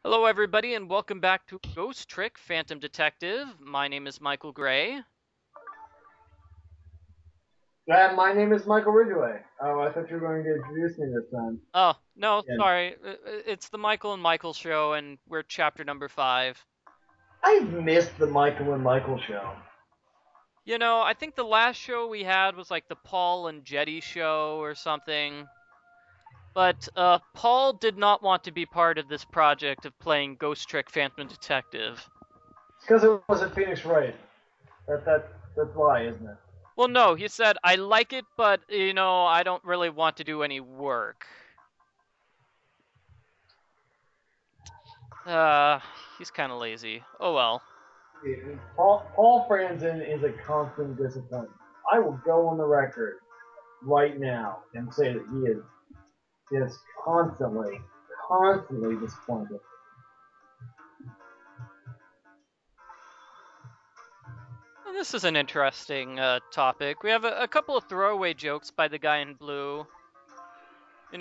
Hello, everybody, and welcome back to Ghost Trick Phantom Detective. My name is Michael Gray. My name is Michael Ridgway. Oh, I thought you were going to introduce me this time. Oh, no, Yeah. sorry. It's the Michael and Michael show, and we're chapter number 5. I've missed the Michael and Michael show. I think the last show we had was like the Paul and Jetty show or something. But Paul did not want to be part of this project of playing Ghost Trick Phantom Detective. It's because it wasn't Phoenix Wright. That's why, isn't it? Well, no, he said, I like it, but, I don't really want to do any work. Uh, he's kind of lazy. Oh well. Paul Franzen is a constant disappointment. I will go on the record right now and say that he is just constantly disappointed. Well, this is an interesting topic. We have a couple of throwaway jokes by the guy in blue.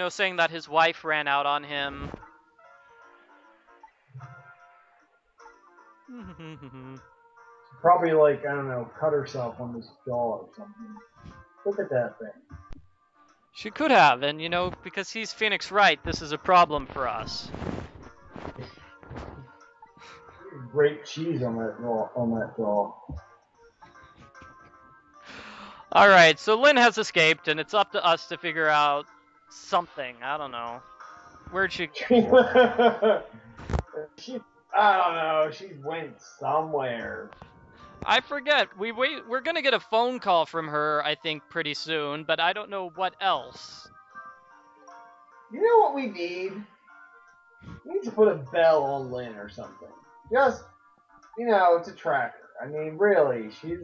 Saying that his wife ran out on him. Probably like I don't know, cut herself on his jaw or something. Look at that thing. She could have, and because he's Phoenix Wright, this is a problem for us. Great cheese on that jaw. Alright, so Lynn has escaped, and it's up to us to figure out something. I don't know. Where'd she she, I don't know. She went somewhere. I forget. We're gonna get a phone call from her, I think, pretty soon, but I don't know what else. You know what we need? We need to put a bell on Lynn or something. Just, to track her. I mean, really, she's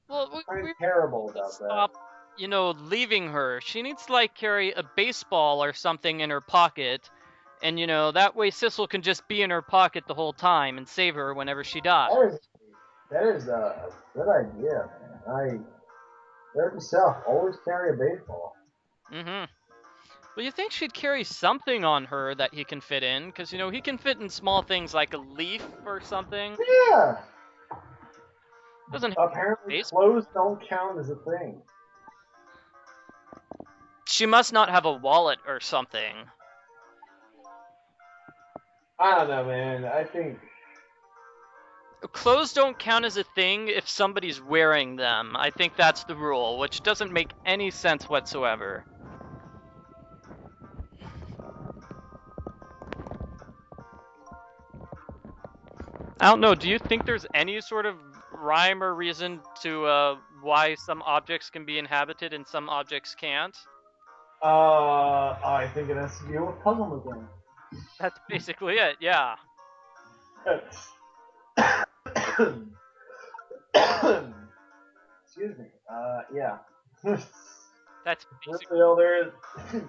Well, kind we of terrible about that. stop, leaving her. She needs to like carry a baseball or something in her pocket, and that way Sissel can just be in her pocket the whole time and save her whenever she dies. That is a good idea, man. Note to self, always carry a baseball. Mm-hmm. Well, you think she'd carry something on her that he can fit in, because he can fit in small things like a leaf or something. Yeah. Doesn't have Apparently, base. clothes don't count as a thing. She must not have a wallet or something. I don't know, man. I think Clothes don't count as a thing if somebody's wearing them. I think that's the rule, which doesn't make any sense whatsoever. I don't know. Do you think there's any sort of rhyme or reason to why some objects can be inhabited and some objects can't? I think it has to deal with puzzle again. That's basically it. Yeah. Excuse me. Yeah. That's basically really all there is.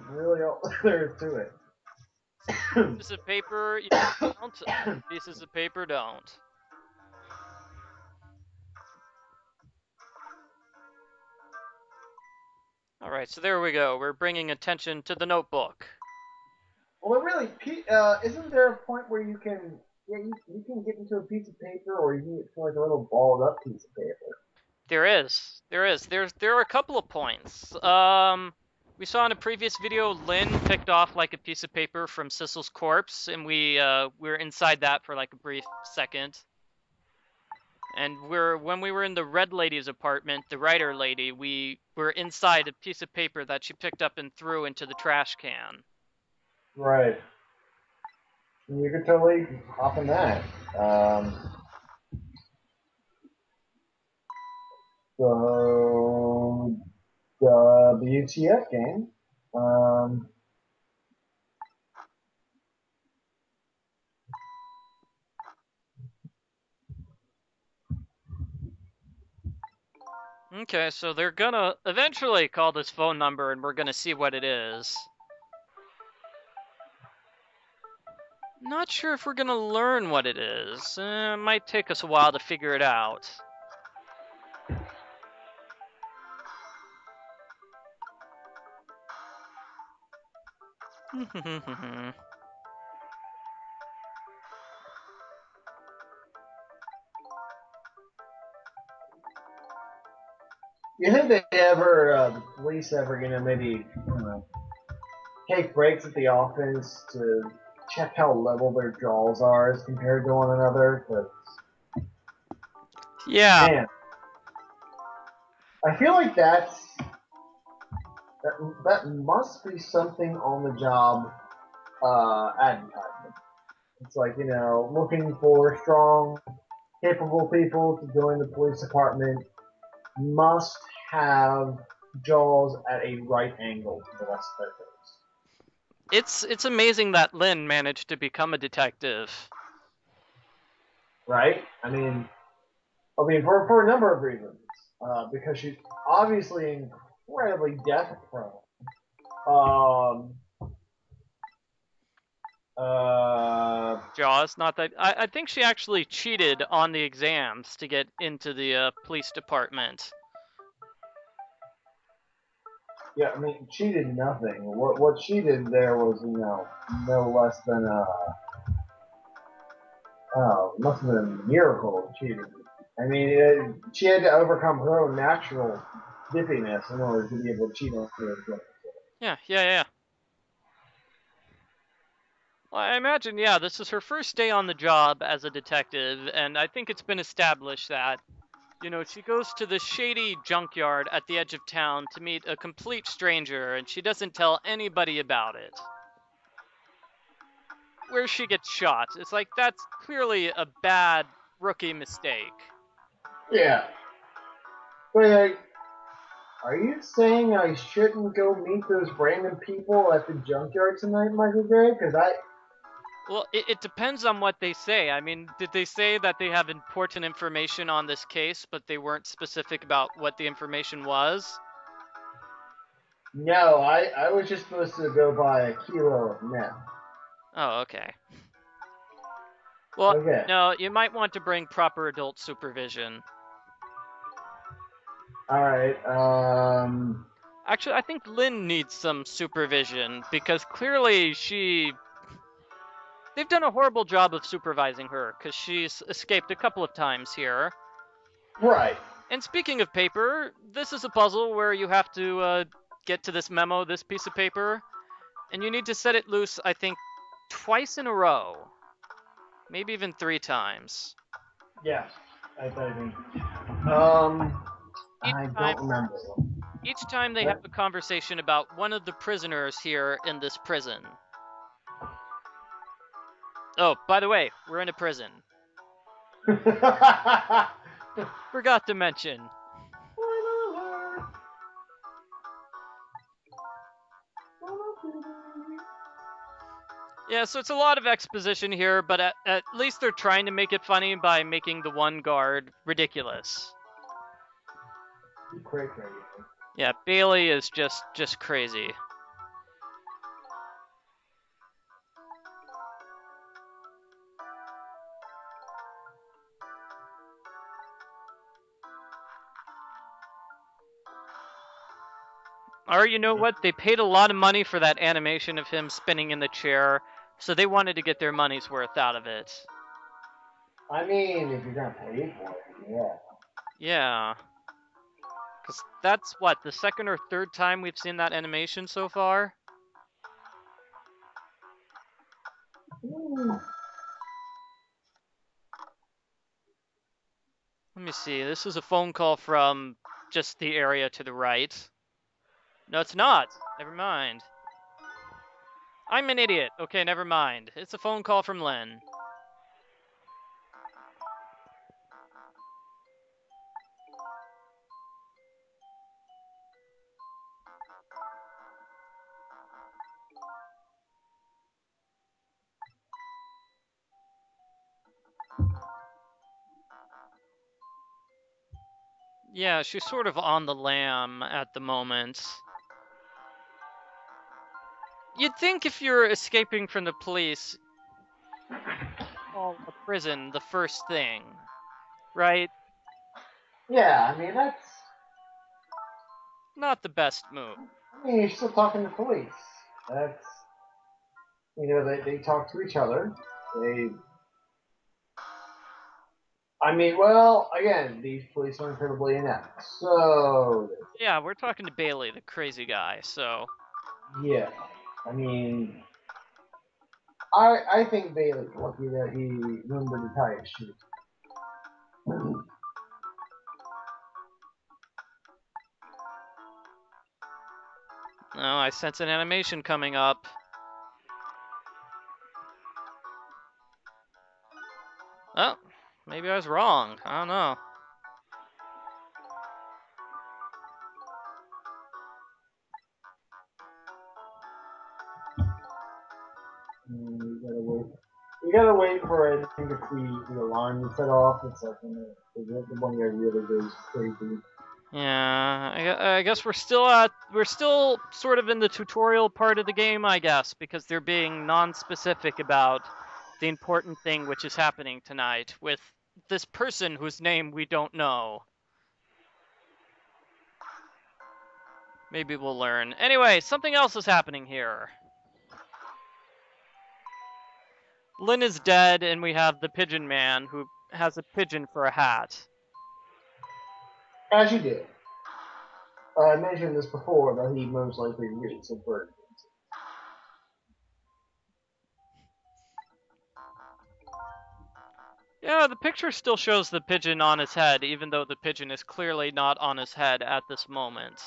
Really all there is to it. pieces of paper. Don't. Pieces of paper don't. All right. So there we go. We're bringing attention to the notebook. Well, it really, isn't there a point where you can, yeah, you can get into a piece of paper, or you can get to like a little balled up piece of paper. There is. There is. There are a couple of points. We saw in a previous video, Lynn picked off like a piece of paper from Sissel's corpse, and we were inside that for like a brief second. And when we were in the red lady's apartment, the writer lady, we were inside a piece of paper that she picked up and threw into the trash can. Right. And you could totally hop in that. So the WTF game. Um, Okay, so they're gonna eventually call this phone number, and we're gonna see what it is. Not sure if we're gonna learn what it is. It might take us a while to figure it out. You think they ever, the police ever, maybe, I don't know, take breaks at the office to check how level their jaws are as compared to one another? But Yeah, man, I feel like that must be something on the job advertisement. It's like, looking for strong, capable people to join the police department must have jaws at a right angle to the rest of their face. it's amazing that Lynn managed to become a detective. Right? For a number of reasons. Because she's obviously incredibly death prone. Um, Jaws, not that I think she actually cheated on the exams to get into the police department. yeah, she did nothing. What she did there was, no less than must have been a miracle she did. She had to overcome her own natural zippiness in order to be able to cheat on her exams. Yeah. Well, I imagine, yeah, this is her first day on the job as a detective, and I think it's been established that, she goes to the shady junkyard at the edge of town to meet a complete stranger, and she doesn't tell anybody about it. Where she gets shot. It's like, that's clearly a bad rookie mistake. Yeah. Wait, are you saying I shouldn't go meet those random people at the junkyard tonight, Michael Gray? Because Well, it depends on what they say. I mean, did they say that they have important information on this case, but they weren't specific about what the information was? no, I was just supposed to go buy a kilo of meth. Oh, okay. Well, Okay. no, you might want to bring proper adult supervision. All right. Actually, I think Lynn needs some supervision because clearly they've done a horrible job of supervising her because she's escaped a couple of times here. Right. And speaking of paper, this is a puzzle where you have to get to this memo, this piece of paper, and you need to set it loose, I think, twice in a row. Maybe even 3 times. Yeah. I think. Each I time don't remember. each time they have a conversation about one of the prisoners here in this prison. Oh, by the way, we're in a prison. Forgot to mention. Yeah, so it's a lot of exposition here, but at least they're trying to make it funny by making the one guard ridiculous. Crazy. Yeah, Bailey is just crazy. Or you know what? They paid a lot of money for that animation of him spinning in the chair, so they wanted to get their money's worth out of it. If you're gonna pay for it, yeah. Yeah. Because that's what, the second or third time we've seen that animation so far? Let me see. This is a phone call from just the area to the right. No, it's not. Never mind. I'm an idiot. Okay, never mind. It's a phone call from Lynn. Yeah, she's sort of on the lam at the moment. You'd think if you're escaping from the police, call a prison the first thing, right? Yeah, that's. Not the best move. You're still talking to police. That's. They talk to each other. They. I mean, well, again, these police are incredibly inept. So, Yeah, we're talking to Bailey, the crazy guy, so... yeah. I mean, I think Bailey's lucky that he remembered to tie his shoes. Oh, I sense an animation coming up. Oh, maybe I was wrong. I don't know. You gotta wait for it. I think if the alarm is set off, it's like when the one guy really goes crazy. Yeah, I guess we're still sort of in the tutorial part of the game, I guess, because they're being non-specific about the important thing which is happening tonight with this person whose name we don't know. Maybe we'll learn. Anyway, something else is happening here. Lynn is dead, and we have the Pigeon Man who has a pigeon for a hat. As you did. I mentioned this before, that he most likely reads a bird. Yeah, the picture still shows the pigeon on his head, even though the pigeon is clearly not on his head at this moment.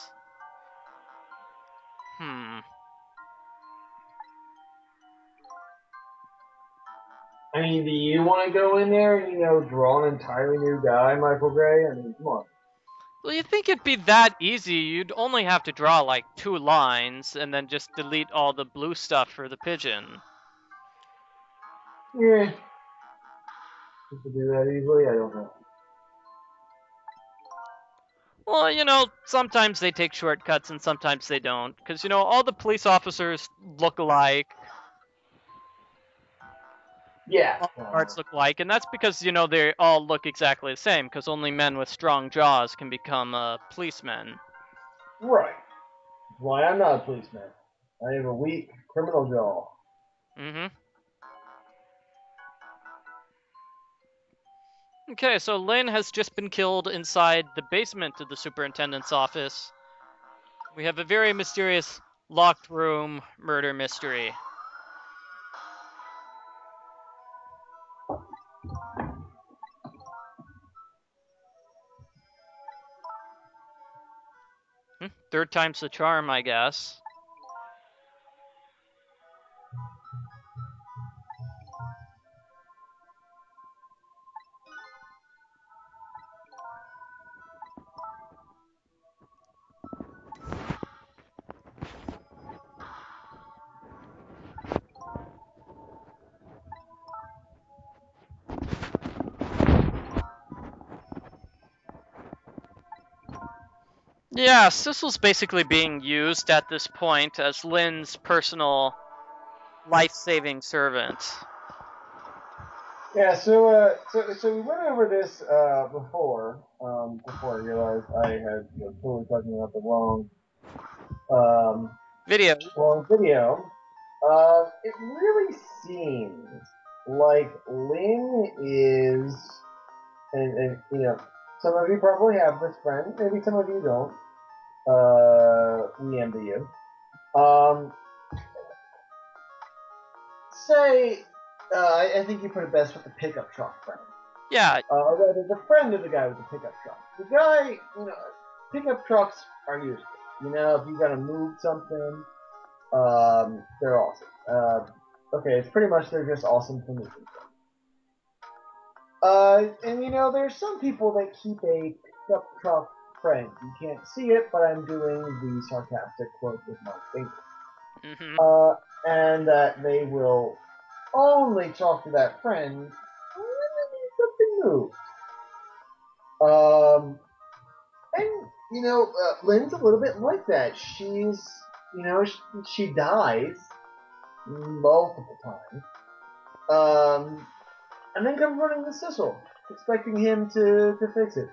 I mean, do you want to go in there and, draw an entirely new guy, Michael Gray? I mean, come on. Well, you think it'd be that easy? You'd only have to draw like 2 lines and then just delete all the blue stuff for the pigeon. Yeah. You could do that easily? I don't know. Well, sometimes they take shortcuts and sometimes they don't. Because, all the police officers look alike. Yeah. All the guards look alike. And that's because, they all look exactly the same. Because only men with strong jaws can become policemen. Right. Why, I'm not a policeman. I have a weak criminal jaw. Mm-hmm. Okay, so Lynn has just been killed inside the basement of the superintendent's office. We have a very mysterious locked room murder mystery. Third time's the charm, I guess. Yeah, Sissel's basically being used at this point as Lynn's personal life-saving servant. Yeah, so we went over this before I realized I had totally talking about the um, Video. wrong video. It really seems like Lynn is, and some of you probably have this friend, maybe some of you don't. We envy you. Say, I think you put it best with the pickup truck friend. Yeah. The friend of the guy with the pickup truck. The guy, pickup trucks are useful. If you gotta move something, they're awesome. Okay, it's pretty much they're just awesome for moving things. And there's some people that keep a pickup truck friend. You can't see it, but I'm doing the sarcastic quote with my finger. And that they will only talk to that friend when they need something moved. And Lynn's a little bit like that. She's, she dies multiple times. And then comes running to Sissel, expecting him to fix it.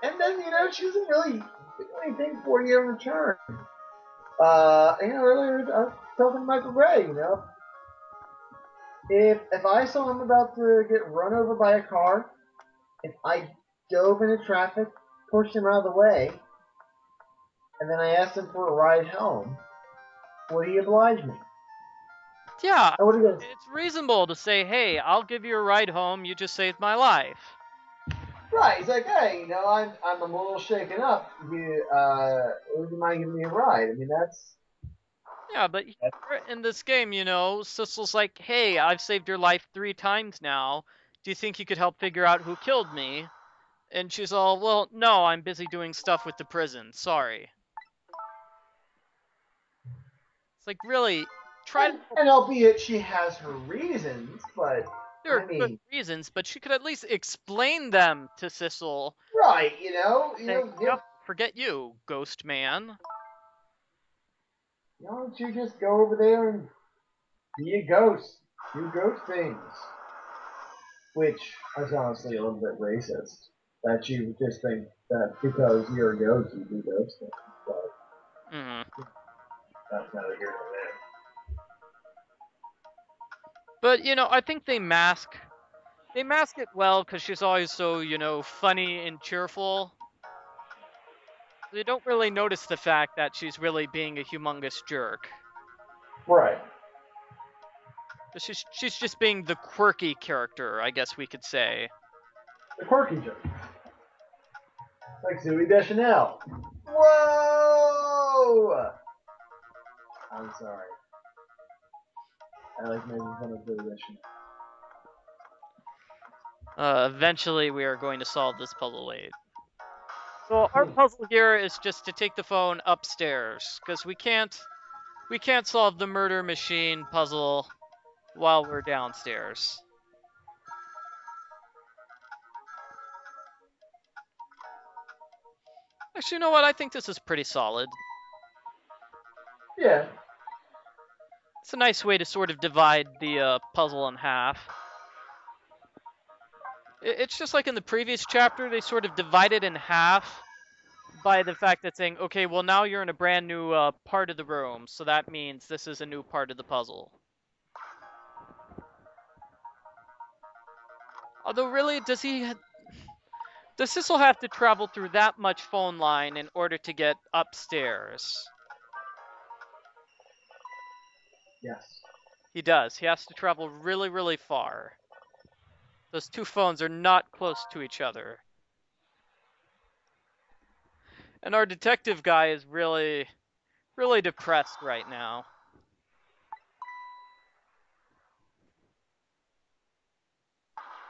And then, she doesn't really do anything for you in return. Earlier I was talking to Michael Gray, If I saw him about to get run over by a car, if I dove into traffic, pushed him out of the way, and then I asked him for a ride home, would he oblige me? Yeah, I would have been it's reasonable to say, hey, I'll give you a ride home, you just saved my life. right. He's like, hey, I'm a little shaken up. Would you mind giving me a ride? I mean, Yeah, but here in this game, Sissel's like, hey, I've saved your life 3 times now. Do you think you could help figure out who killed me? And she's all, well, no, I'm busy doing stuff with the prison. Sorry. It's like, really, try to. and albeit she has her reasons, but There I are good mean, reasons, but she could at least explain them to Sissel. right? Saying, yep, forget you, ghost man. why don't you just go over there and be a ghost, do ghost things? Which is honestly a little bit racist. That you just think that because you're a ghost, you do ghost things. But Hmm. that's neither here nor there. But, I think they mask it well because she's always so, funny and cheerful. They don't really notice the fact that she's really being a humongous jerk. Right. She's just being the quirky character, I guess we could say. The quirky joke. Like Zooey Deschanel. Whoa! I'm sorry. I like making fun of Zooey Deschanel. Eventually, we are going to solve this puzzle late. So our puzzle here is just to take the phone upstairs because we can't solve the murder machine puzzle while we're downstairs. Actually, you know what? I think this is pretty solid. Yeah. It's a nice way to sort of divide the puzzle in half. It's just like in the previous chapter, they sort of divide it in half by the fact that saying, okay, well, now you're in a brand new part of the room, so that means this is a new part of the puzzle. Although, really, does Sissel have to travel through that much phone line in order to get upstairs? Yes. He does. He has to travel really, really far. Those two phones are not close to each other. And our detective guy is really, really depressed right now.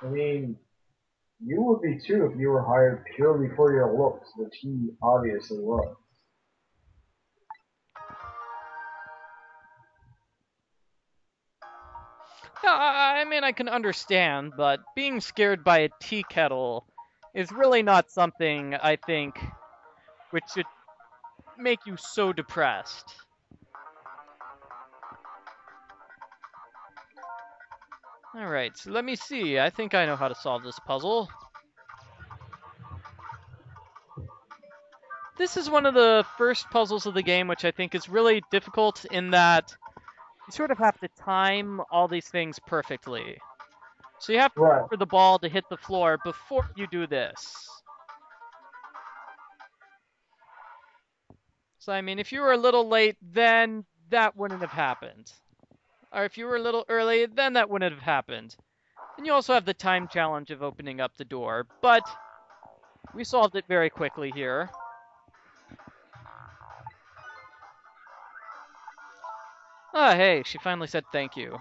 I mean, you would be too if you were hired purely for your looks, which he obviously was. Yeah, I mean, I can understand, but being scared by a tea kettle is really not something, I think, which should make you so depressed. Alright, so let me see. I think I know how to solve this puzzle. This is one of the first puzzles of the game, which I think is really difficult in that you sort of have to time all these things perfectly. So you have to wait Right. for the ball to hit the floor before you do this. So, I mean, if you were a little late, then that wouldn't have happened. Or if you were a little early, then that wouldn't have happened. And you also have the time challenge of opening up the door, but we solved it very quickly here. Ah, hey, she finally said thank you.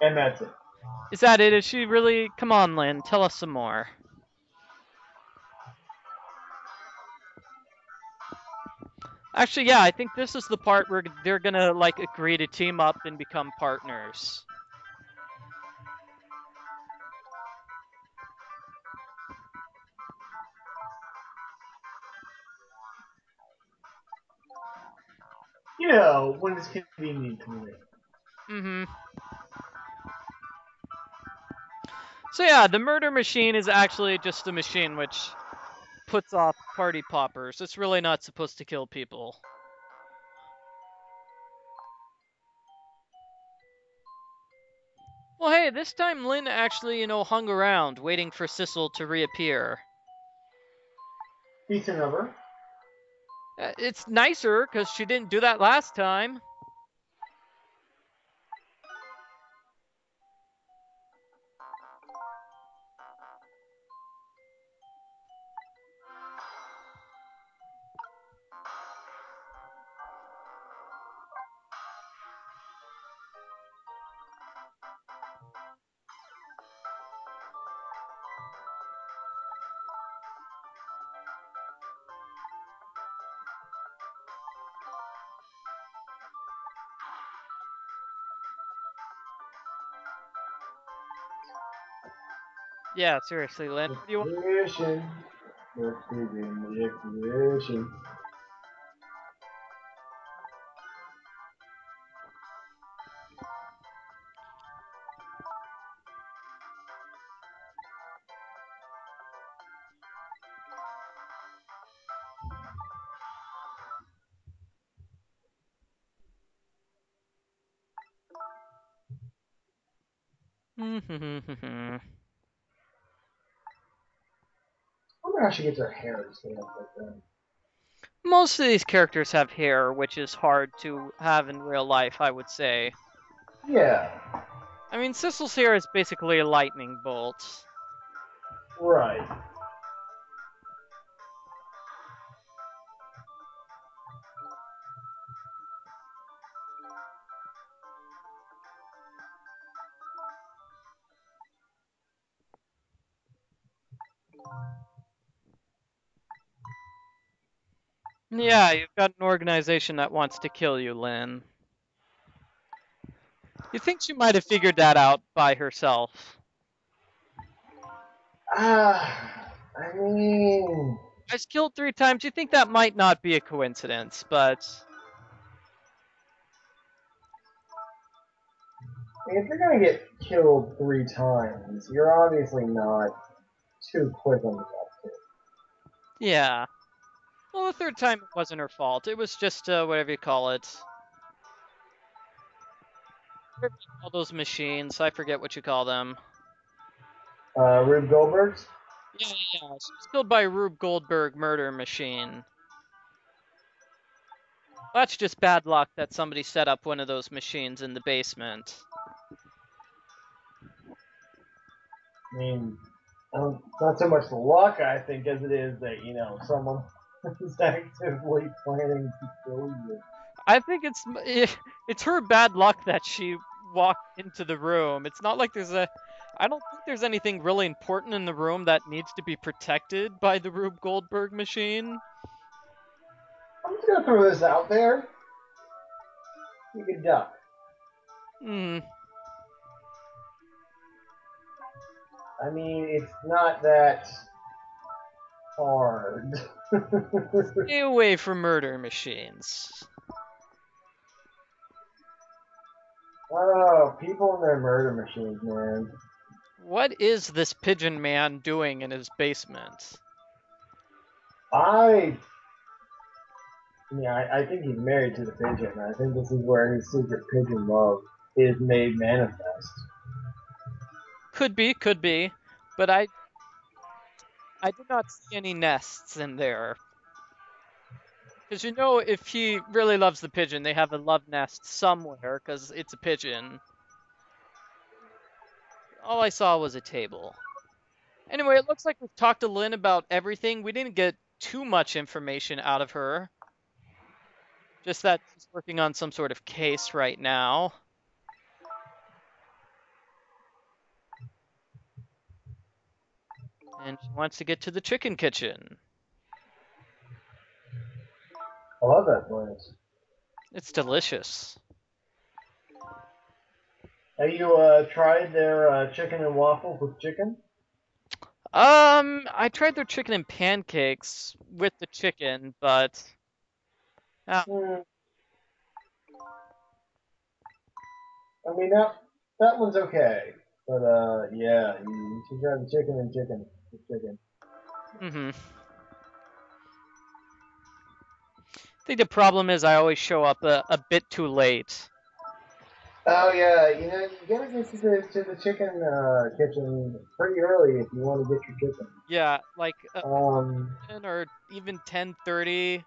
And that's it. Is that it? Is she really? Come on, Lynn, tell us some more. Actually, yeah, I think this is the part where they're gonna, like, agree to team up and become partners. When it's convenient to me. Mm-hmm. So yeah, the murder machine is actually just a machine which puts off party poppers. It's really not supposed to kill people. Well, hey, this time Lynn actually, hung around, waiting for Sissel to reappear. Decent of her. It's nicer, because she didn't do that last time. Yeah, seriously, Lynn. What do you want? Exhibition. Let's begin the exhibition. Hmm. I wonder how she gets her hair to stay up like that. Most of these characters have hair, which is hard to have in real life, I would say. Yeah, I mean, Sissel's hair is basically a lightning bolt. right. Yeah, you've got an organization that wants to kill you, Lynn. You think she might have figured that out by herself? I mean, I was killed 3 times. You think that might not be a coincidence, but if you're gonna get killed 3 times, you're obviously not too quick on the uptake. yeah. Well, the third time it wasn't her fault. It was just whatever you call it. Whatever you call those machines, I forget what you call them. Rube Goldberg's? Yeah, yeah, yeah. She was killed by a Rube Goldberg murder machine. That's just bad luck that somebody set up one of those machines in the basement. I mean, not so much the luck, I think, as it is that, someone is actively planning to kill you. I think it's her bad luck that she walked into the room. It's not like I don't think there's anything really important in the room that needs to be protected by the Rube Goldberg machine. I'm just gonna throw this out there. You can duck. Hmm. I mean, it's not that hard. Stay away from murder machines. Oh, people and their murder machines, man. What is this pigeon man doing in his basement? I I think he's married to the pigeon. I think this is where his secret pigeon love is made manifest. Could be, but I did not see any nests in there. Because if he really loves the pigeon, they have a love nest somewhere, because it's a pigeon. All I saw was a table. Anyway, it looks like we've talked to Lynn about everything. We didn't get too much information out of her. Just that she's working on some sort of case right now. And she wants to get to the chicken kitchen. I love that place. It's delicious. Have you tried their chicken and waffles with chicken? I tried their chicken and pancakes with the chicken, but uh, Hmm. I mean that one's okay, but yeah, you should try the chicken and chicken with chicken. I think the problem is I always show up a bit too late. Oh yeah, you gotta get to the chicken kitchen pretty early if you want to get your chicken. Yeah, like Um, 10 or even 10:30.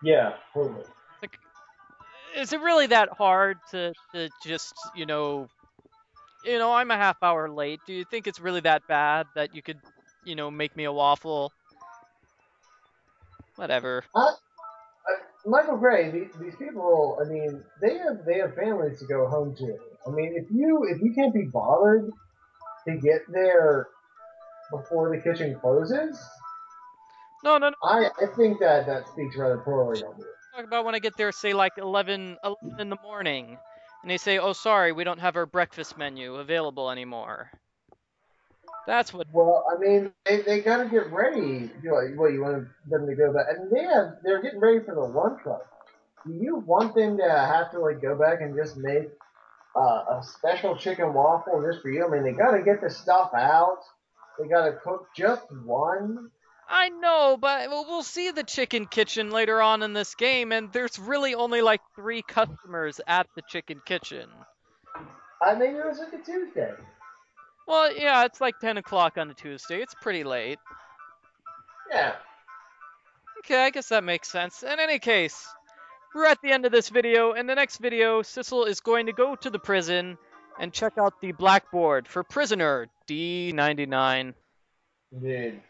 yeah, totally. Like, is it really that hard to just, I'm a half hour late. Do you think it's really that bad that you could, make me a waffle? Whatever. Michael Gray, these people, I mean, they have families to go home to. I mean, if you can't be bothered to get there before the kitchen closes, No, no, no. I think that speaks rather poorly on you. Talk about when I get there, say like 11 in the morning, and they say, "Oh, sorry, we don't have our breakfast menu available anymore." That's what. Well, I mean, they got to get ready. You want them to go back, and they're getting ready for the lunch rush. Do you want them to have to like go back and just make a special chicken waffle just for you? I mean, they got to get the stuff out. They got to cook just one. I know, but we'll see the chicken kitchen later on in this game, and there's really only like 3 customers at the chicken kitchen. I mean, it was like a Tuesday. Well, yeah, it's like 10 o'clock on a Tuesday. It's pretty late. Yeah. Okay, I guess that makes sense. In any case, we're at the end of this video. In the next video, Sissel is going to go to the prison and check out the blackboard for prisoner D99. Dude.